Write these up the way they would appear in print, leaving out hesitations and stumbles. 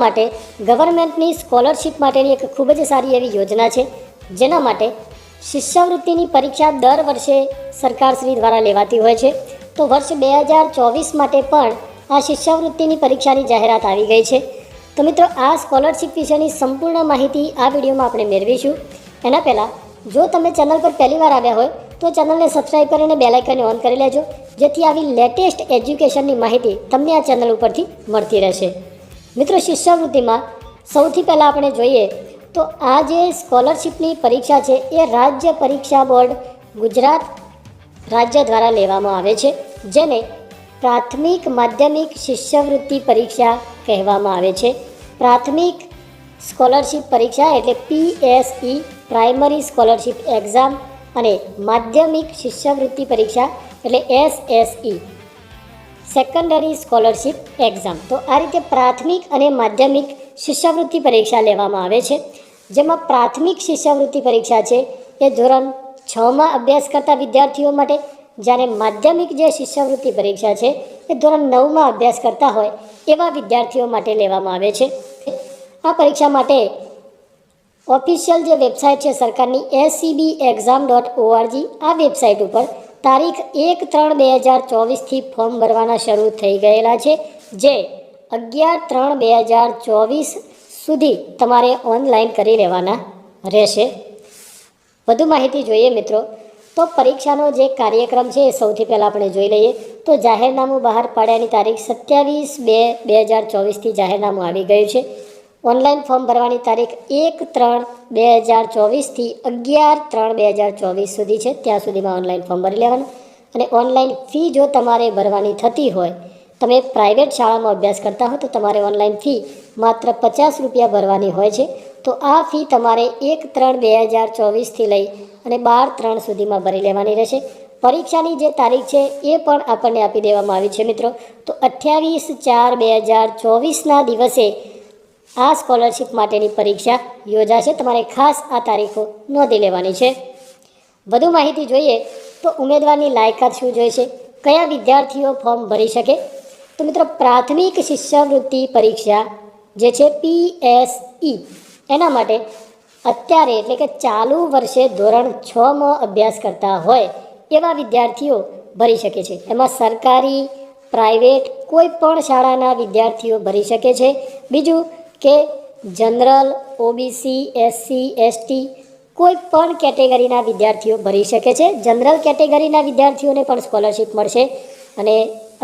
માટે ગવર્મેન્ટની સ્કોલરશિપ માટેની એક ખૂબ જ સારી એવી યોજના છે, જેના માટે શિષ્યવૃત્તિની પરીક્ષા દર વર્ષે સરકારશ્રી દ્વારા લેવાતી હોય છે. તો વર્ષ 2024 માટે પણ આ શિષ્યવૃત્તિની પરીક્ષાની જાહેરાત આવી ગઈ છે. તો મિત્રો, આ સ્કોલરશિપ વિશેની સંપૂર્ણ માહિતી આ વિડીયોમાં આપણે મેળવીશું. એના પહેલાં જો તમે ચેનલ પર પહેલીવાર આવ્યા હોય તો ચેનલને સબસ્ક્રાઈબ કરીને બેલ આઇકનને ઓન કરી લેજો, જેથી આવી લેટેસ્ટ એજ્યુકેશનની માહિતી તમને આ ચેનલ ઉપરથી મળતી રહેશે. મિત્રો, શિષ્યવૃત્તિમાં સૌથી પહેલાં આપણે જોઈએ તો આ જે સ્કોલરશિપની પરીક્ષા છે એ રાજ્ય પરીક્ષા બોર્ડ ગુજરાત રાજ્ય દ્વારા લેવામાં આવે છે, જેને પ્રાથમિક માધ્યમિક શિષ્યવૃત્તિ પરીક્ષા કહેવામાં આવે છે. પ્રાથમિક સ્કોલરશિપ પરીક્ષા એટલે PSE પ્રાઇમરી સ્કોલરશિપ એક્ઝામ અને માધ્યમિક શિષ્યવૃત્તિ પરીક્ષા એટલે SSE સેકન્ડરી સ્કોલરશિપ એક્ઝામ. તો આ રીતે પ્રાથમિક અને માધ્યમિક શિષ્યવૃત્તિ પરીક્ષા લેવામાં આવે છે, જેમાં પ્રાથમિક શિષ્યવૃત્તિ પરીક્ષા છે એ ધોરણ 6માં અભ્યાસ કરતા વિદ્યાર્થીઓ માટે, જ્યારે માધ્યમિક જે શિષ્યવૃત્તિ પરીક્ષા છે એ ધોરણ 9માં અભ્યાસ કરતા હોય એવા વિદ્યાર્થીઓ માટે લેવામાં આવે છે. આ પરીક્ષા માટે ઓફિશિયલ જે વેબસાઇટ છે સરકારની SCBexam.org, આ વેબસાઇટ ઉપર તારીખ 1/3/2024થી ફોર્મ ભરવાના શરૂ થઈ ગયેલા છે, જે 11/3/2024 સુધી તમારે ઓનલાઈન કરી લેવાના રહેશે. વધુ માહિતી જોઈએ મિત્રો, તો પરીક્ષાનો જે કાર્યક્રમ છે એ સૌથી પહેલાં આપણે જોઈ લઈએ. તો જાહેરનામું બહાર પાડ્યાની તારીખ 27/2/2024થી જાહેરનામું આવી ગયું છે. ઓનલાઈન ફોર્મ ભરવાની તારીખ 1/3/2024થી 11/3/2024 સુધી છે. ત્યાં સુધીમાં ઓનલાઈન ફોર્મ ભરી લેવાનું. અને ઓનલાઈન ફી જો તમારે ભરવાની થતી હોય, તમે પ્રાઇવેટ શાળામાં અભ્યાસ કરતા હો તો તમારે ઓનલાઈન ફી માત્ર 50 રૂપિયા ભરવાની હોય છે. તો આ ફી તમારે 1/3/2024થી લઈ અને 12/3 સુધીમાં ભરી લેવાની રહેશે. પરીક્ષાની જે તારીખ છે એ પણ આપણને આપી દેવામાં આવી છે મિત્રો. તો 28/4/2024ના દિવસે આ સ્કોલરશિપ માટેની પરીક્ષા યોજાશે. તમારે ખાસ આ તારીખો નોંધી લેવાની છે. વધુ માહિતી જોઈએ તો ઉમેદવારની લાયકાત શું જોઈશે, કયા વિદ્યાર્થીઓ ફોર્મ ભરી શકે. તો મિત્રો, પ્રાથમિક શિષ્યવૃત્તિ પરીક્ષા જે છે PSE, એના માટે અત્યારે એટલે કે ચાલુ વર્ષે ધોરણ 6માં અભ્યાસ કરતા હોય એવા વિદ્યાર્થીઓ ભરી શકે છે. એમાં સરકારી પ્રાઇવેટ કોઈ પણ શાળાના વિદ્યાર્થીઓ ભરી શકે છે. બીજું કે જનરલ, OBC, SC, ST કોઈ પણ કેટેગરીના વિદ્યાર્થીઓ ભરી શકે છે. જનરલ કેટેગરીના વિદ્યાર્થીઓને પણ સ્કોલરશિપ મળશે અને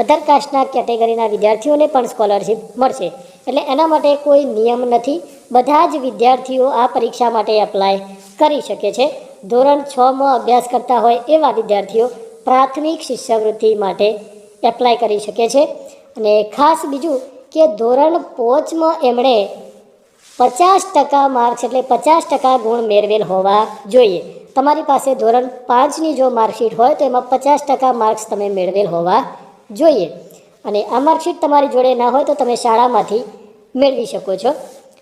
અધર કાસ્ટના કેટેગરીના વિદ્યાર્થીઓને પણ સ્કોલરશિપ મળશે. એટલે એના માટે કોઈ નિયમ નથી, બધા જ વિદ્યાર્થીઓ આ પરીક્ષા માટે એપ્લાય કરી શકે છે. ધોરણ 6માં અભ્યાસ કરતા હોય એવા વિદ્યાર્થીઓ પ્રાથમિક શિષ્યવૃત્તિ માટે એપ્લાય કરી શકે છે. અને ખાસ બીજું કે ધોરણ 5માં એમણે 50% માર્ક્સ એટલે 50% ગુણ મેળવેલ હોવા જોઈએ. તમારી પાસે ધોરણ 5ની જો માર્કશીટ હોય તો એમાં 50% માર્ક્સ તમે મેળવેલ હોવા જોઈએ. અને આ માર્કશીટ તમારી જોડે ના હોય તો તમે શાળામાંથી મેળવી શકો છો.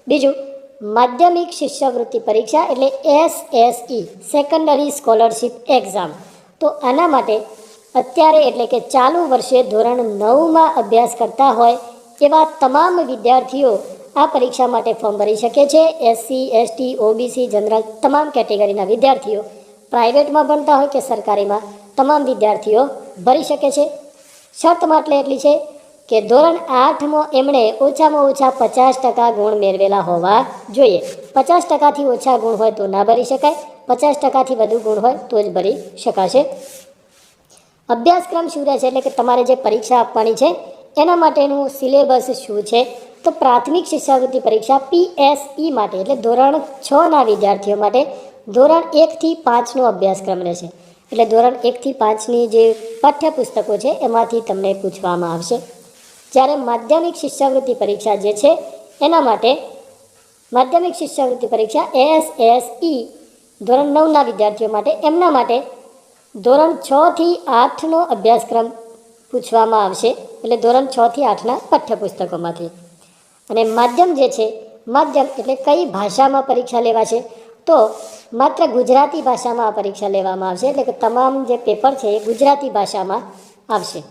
બીજું, માધ્યમિક શિષ્યવૃત્તિ પરીક્ષા એટલે SSE સેકન્ડરી સ્કોલરશિપ એક્ઝામ. તો આના માટે અત્યારે એટલે કે ચાલુ વર્ષે ધોરણ 9માં અભ્યાસ કરતા હોય એવા તમામ વિદ્યાર્થીઓ આ પરીક્ષા માટે ફોર્મ ભરી શકે છે. SC, ST, OBC, જનરલ તમામ કેટેગરીના વિદ્યાર્થીઓ પ્રાઇવેટમાં ભણતા હોય કે સરકારીમાં તમામ વિદ્યાર્થીઓ ભરી શકે છે. શરત એટલે એટલી છે કે ધોરણ 8માં એમણે ઓછામાં ઓછા 50% ગુણ મેળવેલા હોવા જોઈએ. 50%થી ઓછા ગુણ હોય તો ના ભરી શકાય, 50%થી વધુ ગુણ હોય તો જ ભરી શકાશે. અભ્યાસક્રમ શું રહેશે એટલે કે તમારે જે પરીક્ષા આપવાની છે એના માટેનું સિલેબસ શું છે. તો પ્રાથમિક શિષ્યવૃત્તિ પરીક્ષા PSE માટે એટલે ધોરણ 6ના વિદ્યાર્થીઓ માટે ધોરણ 1થી 5નો અભ્યાસક્રમ રહેશે. એટલે ધોરણ 1થી 5ની જે પાઠ્યપુસ્તકો છે એમાંથી તમને પૂછવામાં આવશે. જ્યારે માધ્યમિક શિષ્યવૃત્તિ પરીક્ષા જે છે એના માટે માધ્યમિક શિષ્યવૃત્તિ પરીક્ષા SSE ધોરણ 9ના વિદ્યાર્થીઓ માટે, એમના માટે ધોરણ 6થી 8નો અભ્યાસક્રમ પૂછવામાં આવશે. એટલે ધોરણ 6થી 8ના પાઠ્યપુસ્તકોમાંથી. અને માધ્યમ જે છે, માધ્યમ એટલે કઈ ભાષામાં પરીક્ષા લેવાશે, તો માત્ર ગુજરાતી ભાષામાં આ પરીક્ષા લેવામાં આવશે. એટલે કે તમામ જે પેપર છે એ ગુજરાતી ભાષામાં આવશે.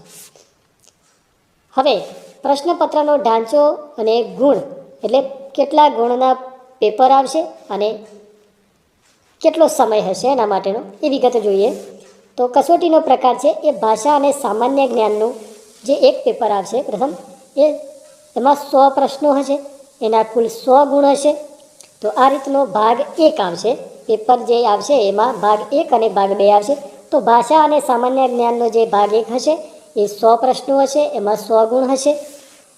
હવે પ્રશ્નપત્રનો ઢાંચો અને ગુણ એટલે કેટલા ગુણના પેપર આવશે અને કેટલો સમય હશે એના માટેનો એ વિગત જોઈએ. તો કસોટીનો પ્રકાર છે એ ભાષા અને સામાન્ય જ્ઞાનનું જે એક પેપર આવશે પ્રથમ એમાં 100 પ્રશ્નો હશે, એના કુલ 100 ગુણ હશે. તો આ રીતનો ભાગ 1 આવશે. પેપર જે આવશે એમાં ભાગ 1 અને ભાગ 2 આવશે. તો ભાષા અને સામાન્ય જ્ઞાનનો જે ભાગ 1 હશે એ 100 પ્રશ્નો હશે, એમાં 100 ગુણ હશે.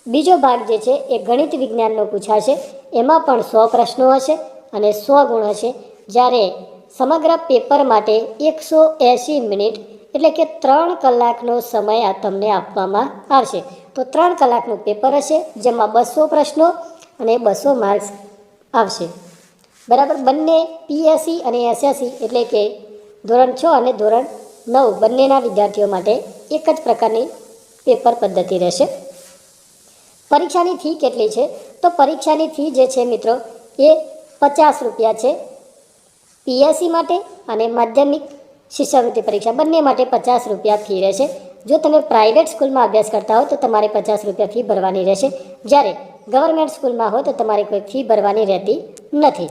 બીજો ભાગ જે છે એ ગણિત વિજ્ઞાનનો પૂછાશે, એમાં પણ 100 પ્રશ્નો હશે અને 100 ગુણ હશે. જ્યારે સમગ્ર પેપર માટે 180 મિનિટ એટલે કે 3 કલાકનો સમય આ તમને આપવામાં આવશે. તો 3 કલાકનું પેપર હશે, જેમાં 200 પ્રશ્નો અને 200 માર્ક્સ આવશે. બરાબર. બંને પીએસસી અને એસએસસી એટલે કે ધોરણ 6 અને ધોરણ 9 બંનેના વિદ્યાર્થીઓ માટે એક જ પ્રકારની પેપર પદ્ધતિ રહેશે. પરીક્ષાની ફી કેટલી છે? તો પરીક્ષાની ફી જે છે મિત્રો એ 50 રૂપિયા છે. પીએસસી માટે અને માધ્યમિક શિષ્યવૃત્તિ પરીક્ષા બંને માટે 50 રૂપિયા ફી રહેશે. જો તમે પ્રાઇવેટ સ્કૂલમાં અભ્યાસ કરતા હો તો તમારે 50 રૂપિયા ફી ભરવાની રહેશે. જ્યારે ગવર્મેન્ટ સ્કૂલમાં હોય તો તમારે કોઈ ફી ભરવાની રહેતી નથી.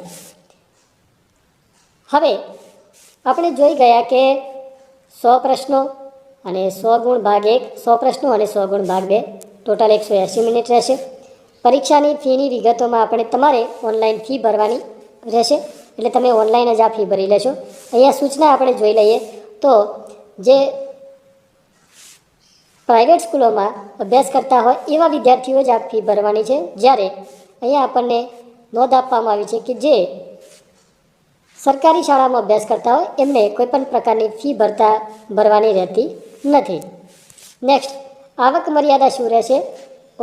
હવે આપણે જોઈ ગયા કે 100 પ્રશ્નો અને 100 ગુણ ભાગ 1, 100 પ્રશ્નો અને 100 ગુણ ભાગ 2, ટોટલ 180 મિનિટ રહેશે. પરીક્ષાની ફીની વિગતોમાં આપણે તમારે ઓનલાઈન ફી ભરવાની રહેશે, એટલે તમે ઓનલાઈન જ આ ફી ભરી લેશો. અહીંયા સૂચના આપણે જોઈ લઈએ તો જે પ્રાઇવેટ સ્કૂલોમાં અભ્યાસ કરતા હોય એવા વિદ્યાર્થીઓ જ આ ફી ભરવાની છે. જ્યારે અહીંયા આપણને નોંધ આપવામાં આવી છે કે જે સરકારી શાળામાં અભ્યાસ કરતા હોય એમને કોઈપણ પ્રકારની ફી ભરવાની રહેતી નથી. નેક્સ્ટ, આવક મર્યાદા શું રહેશે?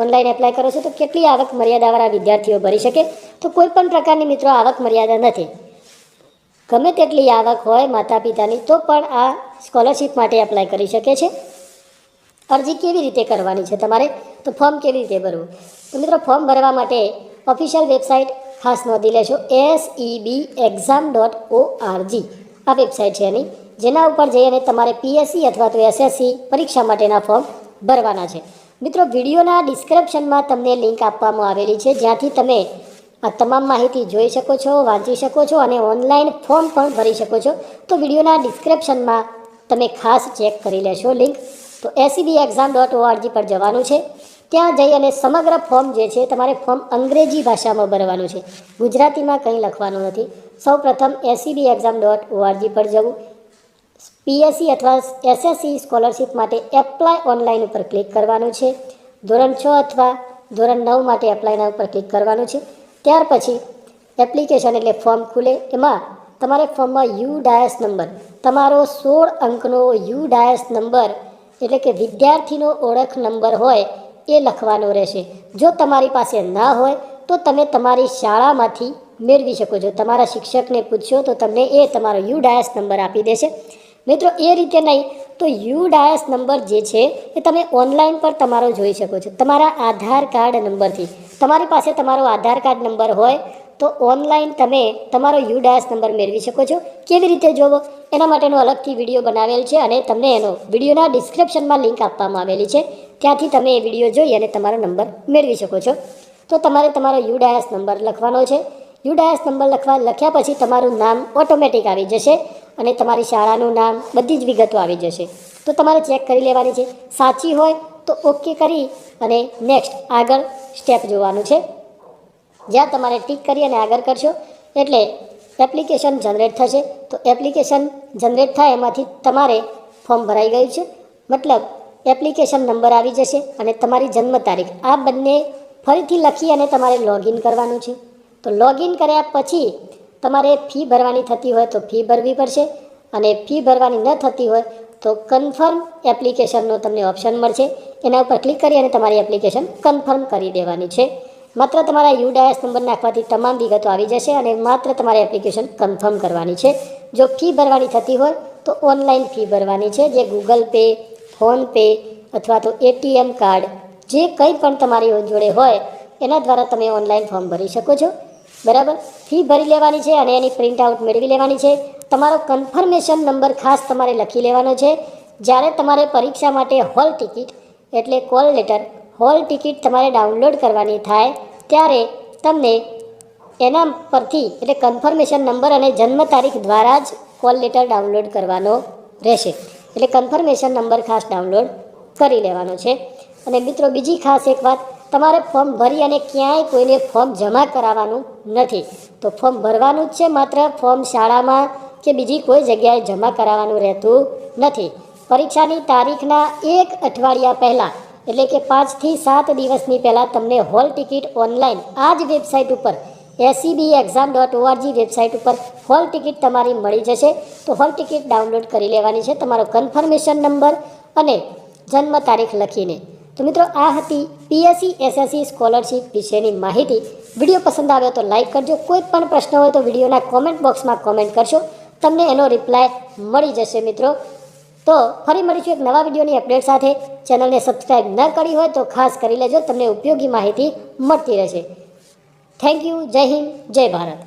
ઓનલાઈન એપ્લાય કરો છો તો કેટલી આવક મર્યાદાવાળા વિદ્યાર્થીઓ ભરી શકે? તો કોઈપણ પ્રકારની મિત્રો આવક મર્યાદા નથી. ગમે તેટલી આવક હોય માતા પિતાની તો પણ આ સ્કોલરશિપ માટે એપ્લાય કરી શકે છે. અરજી કેવી રીતે કરવાની છે તમારે? તો ફોર્મ કેવી રીતે ભરવું? તો મિત્રો ફોર્મ ભરવા માટે ઓફિશિયલ વેબસાઇટ ખાસ નોંધી લેશો, sebexam.org આ વેબસાઇટ છે એની, જેના ઉપર જઈ અને તમારે પીએસસી અથવા તો એસએસસી પરીક્ષા માટેના ફોર્મ ભરવાના છે. મિત્રો વિડીયોના ડિસ્ક્રિપ્શનમાં તમને લિંક આપવામાં આવેલી છે, જ્યાંથી તમે આ તમામ માહિતી જોઈ શકો છો, વાંચી શકો છો અને ઓનલાઈન ફોર્મ પણ ભરી શકો છો. તો વિડીયોના ડિસ્ક્રિપ્શનમાં તમે ખાસ ચેક કરી લેશો લિંક. તો sebexam.org પર જવાનું છે. ત્યાં જઈ અને સમગ્ર ફોર્મ જે છે તમારે ફોર્મ અંગ્રેજી ભાષામાં ભરવાનું છે, ગુજરાતીમાં કંઈ લખવાનું નથી. સૌ પ્રથમ sebexam.org પર જવું, પીએસસી અથવા એસએસસી સ્કોલરશિપ માટે એપ્લાય ઓનલાઈન ઉપર ક્લિક કરવાનું છે. ધોરણ 6 અથવા ધોરણ 9 માટે એપ્લાયના ઉપર ક્લિક કરવાનું છે. ત્યાર પછી એપ્લિકેશન એટલે ફોર્મ ખુલે. એમાં તમારે ફોર્મમાં યુ-ડાયસ નંબર, તમારો 16 અંકનો યુ-ડાયસ નંબર એટલે કે વિદ્યાર્થીનો ઓળખ નંબર હોય એ લખવાનો રહેશે. જો તમારી પાસે ના હોય તો તમે તમારી શાળામાંથી મેળવી શકો છો. તમારા શિક્ષકને પૂછશો તો તમને એ તમારો યુ-ડાયસ નંબર આપી દેશે. મિત્રો એ રીતે નહીં તો યુ-ડાયસ નંબર જે છે એ તમે ઓનલાઈન પર તમારો જોઈ શકો છો તમારા આધાર કાર્ડ નંબરથી. તમારી પાસે તમારો આધાર કાર્ડ નંબર હોય તો ઓનલાઈન તમે તમારો યુ-ડાયસ નંબર મેળવી શકો છો. કેવી રીતે જોવો એના માટેનો અલગથી વિડીયો બનાવેલ છે અને તમને એનો વિડીયોના ડિસ્ક્રિપ્શનમાં લિંક આપવામાં આવેલી છે, ત્યાંથી તમે એ વિડીયો જોઈ અને તમારો નંબર મેળવી શકો છો. તો તમારે તમારો યુ-ડાયસ નંબર લખવાનો છે. યુ-ડાયસ નંબર લખ્યા પછી તમારું નામ ઓટોમેટિક આવી જશે અને તમારી શાળાનું નામ, બધી જ વિગતો આવી જશે. તો તમારે ચેક કરી લેવાની છે. સાચી હોય તો ઓકે કરી અને નેક્સ્ટ આગળ સ્ટેપ જોવાનું છે, જ્યાં તમારે ટીક કરી અને આગળ કરશો એટલે એપ્લિકેશન જનરેટ થશે. તો એપ્લિકેશન જનરેટ થાય એમાંથી તમારે ફોર્મ ભરાઈ ગયું છે, મતલબ એપ્લિકેશન નંબર આવી જશે અને તમારી જન્મ તારીખ, આ બંને ફરીથી લખી અને તમારે લોગિન કરવાનું છે. તો લોગિન કર્યા પછી તમારે ફી ભરવાની થતી હોય તો ફી ભરવી પડશે અને ફી ભરવાની ન થતી હોય તો કન્ફર્મ એપ્લિકેશનનો તમને ઓપ્શન મળશે, એના ઉપર ક્લિક કરી અને તમારી એપ્લિકેશન કન્ફર્મ કરી દેવાની છે. માત્ર તમારા યુ-ડાયસ નંબર નાખવાથી તમામ વિગતો આવી જશે અને માત્ર તમારે એપ્લિકેશન કન્ફર્મ કરવાની છે. જો ફી ભરવાની થતી હોય તો ઓનલાઈન ફી ભરવાની છે, જે ગૂગલ પે, ફોનપે અથવા તો એટીએમ કાર્ડ જે કંઈ પણ તમારી જોડે હોય એના દ્વારા તમે ઓનલાઈન ફોર્મ ભરી શકો છો. બરાબર. ફી ભરી લેવાની છે અને એની પ્રિન્ટ આઉટ મેળવી લેવાની છે. તમારો કન્ફર્મેશન નંબર ખાસ તમારે લખી લેવાનો છે. જ્યારે તમારે પરીક્ષા માટે હોલ ટિકિટ એટલે કોલ લેટર, હોલ ટિકિટ તમારે ડાઉનલોડ કરવાની થાય ત્યારે તમને એના પરથી એટલે કન્ફર્મેશન નંબર અને જન્મ તારીખ દ્વારા જ કોલ લેટર ડાઉનલોડ કરવાનો રહેશે. એટલે કન્ફર્મેશન નંબર ખાસ ડાઉનલોડ કરી લેવાનો છે. અને મિત્રો બીજી ખાસ એક વાત, તમારે ફોર્મ ભરી અને ક્યાંય કોઈને ફોર્મ જમા કરાવવાનું નથી. તો ફોર્મ ભરવાનું જ છે, માત્ર ફોર્મ શાળામાં કે બીજી કોઈ જગ્યાએ જમા કરાવવાનું રહેતું નથી. પરીક્ષાની તારીખના 1 અઠવાડિયા પહેલાં એટલે કે 5 થી 7 દિવસની પહેલાં તમને હોલ ટિકિટ ઓનલાઈન આ જ વેબસાઇટ ઉપર SEBexam.org વેબસાઇટ ઉપર હોલ ટિકિટ તમારી મળી જશે. તો હોલ ટિકિટ ડાઉનલોડ કરી લેવાની છે તમારો કન્ફર્મેશન નંબર અને જન્મ તારીખ લખીને. તો મિત્રો આ હતી PSC SSC સ્કોલરશિપ વિશેની માહિતી. વિડીયો પસંદ આવ્યો તો લાઇક કરજો. કોઈ પણ પ્રશ્ન હોય તો વિડીયોના કોમેન્ટ બોક્સમાં કોમેન્ટ કરશો, તમને એનો રિપ્લાય મળી જશે મિત્રો. તો ફરી મળીશું એક નવા વિડીયોની અપડેટ સાથે. ચેનલને સબસ્ક્રાઈબ ન કરી હોય તો ખાસ કરી લેજો, તમને ઉપયોગી માહિતી મળતી રહેશે. Thank you. જય હિન્દ, જય ભારત.